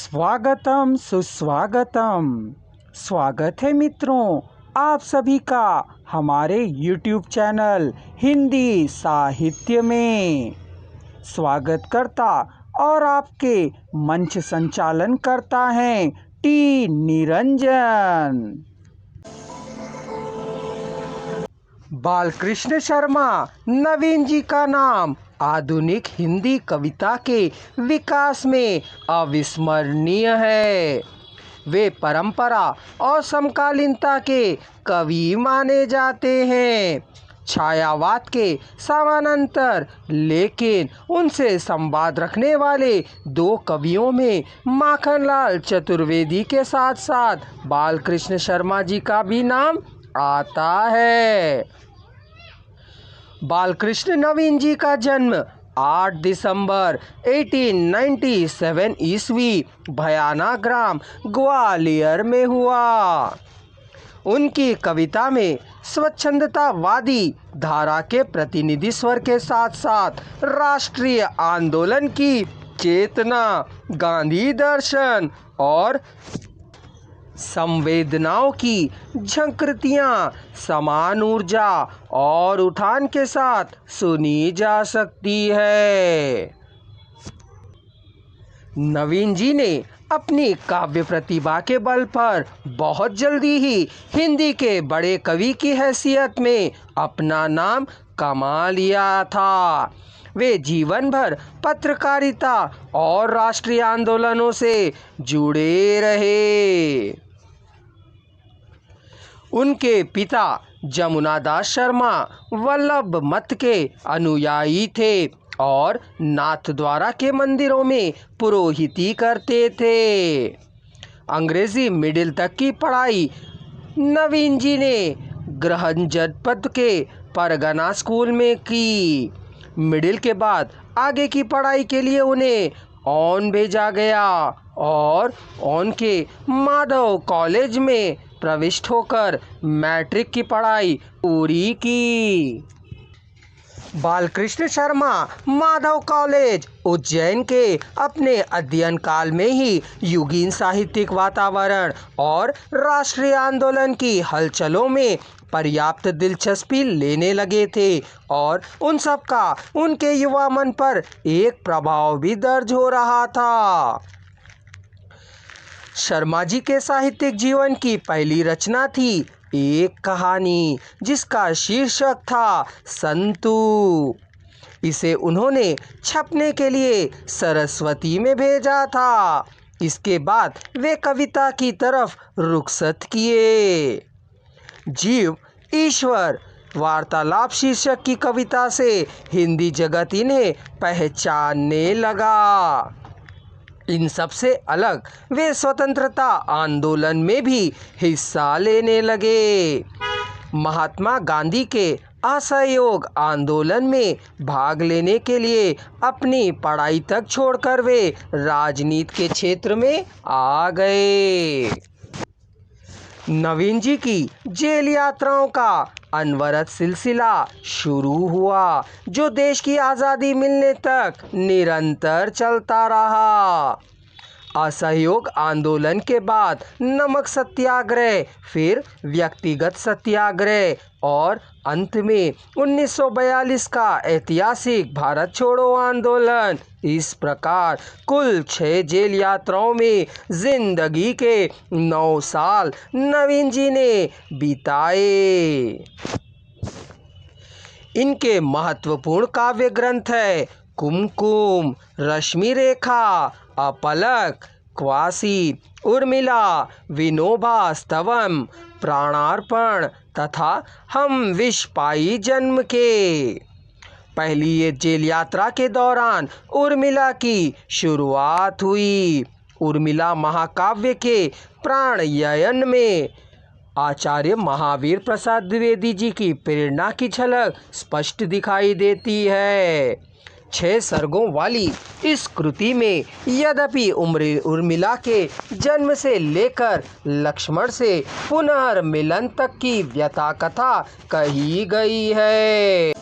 स्वागतम सुस्वागतम। स्वागत है मित्रों आप सभी का हमारे YouTube चैनल हिंदी साहित्य में। स्वागत करता और आपके मंच संचालन करता है टी निरंजन। बालकृष्ण शर्मा नवीन जी का नाम आधुनिक हिंदी कविता के विकास में अविस्मरणीय है। वे परंपरा और समकालीनता के कवि माने जाते हैं। छायावाद के समानांतर लेकिन उनसे संवाद रखने वाले दो कवियों में माखनलाल चतुर्वेदी के साथ साथ बालकृष्ण शर्मा जी का भी नाम आता है। बालकृष्ण नवीन जी का जन्म 8 दिसंबर 1897 ईस्वी भयाना ग्राम ग्वालियर में हुआ। उनकी कविता में स्वच्छंदतावादी धारा के प्रतिनिधि स्वर के साथ साथ राष्ट्रीय आंदोलन की चेतना, गांधी दर्शन और संवेदनाओं की झंकृतियाँ समान ऊर्जा और उठान के साथ सुनी जा सकती है। नवीन जी ने अपनी काव्य प्रतिभा के बल पर बहुत जल्दी ही हिंदी के बड़े कवि की हैसियत में अपना नाम कमा लिया था। वे जीवन भर पत्रकारिता और राष्ट्रीय आंदोलनों से जुड़े रहे। उनके पिता जमुनादास शर्मा वल्लभ मत के अनुयायी थे और नाथद्वारा के मंदिरों में पुरोहिती करते थे। अंग्रेजी मिडिल तक की पढ़ाई नवीन जी ने ग्रहण जनपद के परगना स्कूल में की। मिडिल के बाद आगे की पढ़ाई के लिए उन्हें ऑन भेजा गया और ऑन के माधव कॉलेज में प्रविष्ट होकर मैट्रिक की पढ़ाई पूरी की। बालकृष्ण शर्मा माधव कॉलेज उज्जैन के अपने अध्ययन काल में ही युगीन साहित्यिक वातावरण और राष्ट्रीय आंदोलन की हलचलों में पर्याप्त दिलचस्पी लेने लगे थे और उन सब का उनके युवा मन पर एक प्रभाव भी दर्ज हो रहा था। शर्मा जी के साहित्यिक जीवन की पहली रचना थी एक कहानी जिसका शीर्षक था संतू। इसे उन्होंने छपने के लिए सरस्वती में भेजा था। इसके बाद वे कविता की तरफ रुखसत किए। जीव ईश्वर वार्तालाप शीर्षक की कविता से हिंदी जगत इन्हें पहचानने लगा। इन सब से अलग वे स्वतंत्रता आंदोलन में भी हिस्सा लेने लगे। महात्मा गांधी के असहयोग आंदोलन में भाग लेने के लिए अपनी पढ़ाई तक छोड़कर वे राजनीति के क्षेत्र में आ गए। नवीन जी की जेल यात्राओं का अनवरत सिलसिला शुरू हुआ जो देश की आज़ादी मिलने तक निरंतर चलता रहा। असहयोग आंदोलन के बाद नमक सत्याग्रह, फिर व्यक्तिगत सत्याग्रह और अंत में 1942 का ऐतिहासिक भारत छोड़ो आंदोलन। इस प्रकार कुल 6 जेल यात्राओं में जिंदगी के 9 साल नवीन जी ने बिताए। इनके महत्वपूर्ण काव्य ग्रंथ है कुमकुम, रश्मि रेखा, अपलक, क्वासी, उर्मिला, विनोबा स्तवम, प्राणार्पण तथा हम विष पाई जन्म के। पहली ये जेल यात्रा के दौरान उर्मिला की शुरुआत हुई। उर्मिला महाकाव्य के प्राणयन में आचार्य महावीर प्रसाद द्विवेदी जी की प्रेरणा की झलक स्पष्ट दिखाई देती है। 6 सर्गों वाली इस कृति में यद्यपि उर्मिला के जन्म से लेकर लक्ष्मण से पुनर्मिलन तक की व्यथा कथा कही गई है।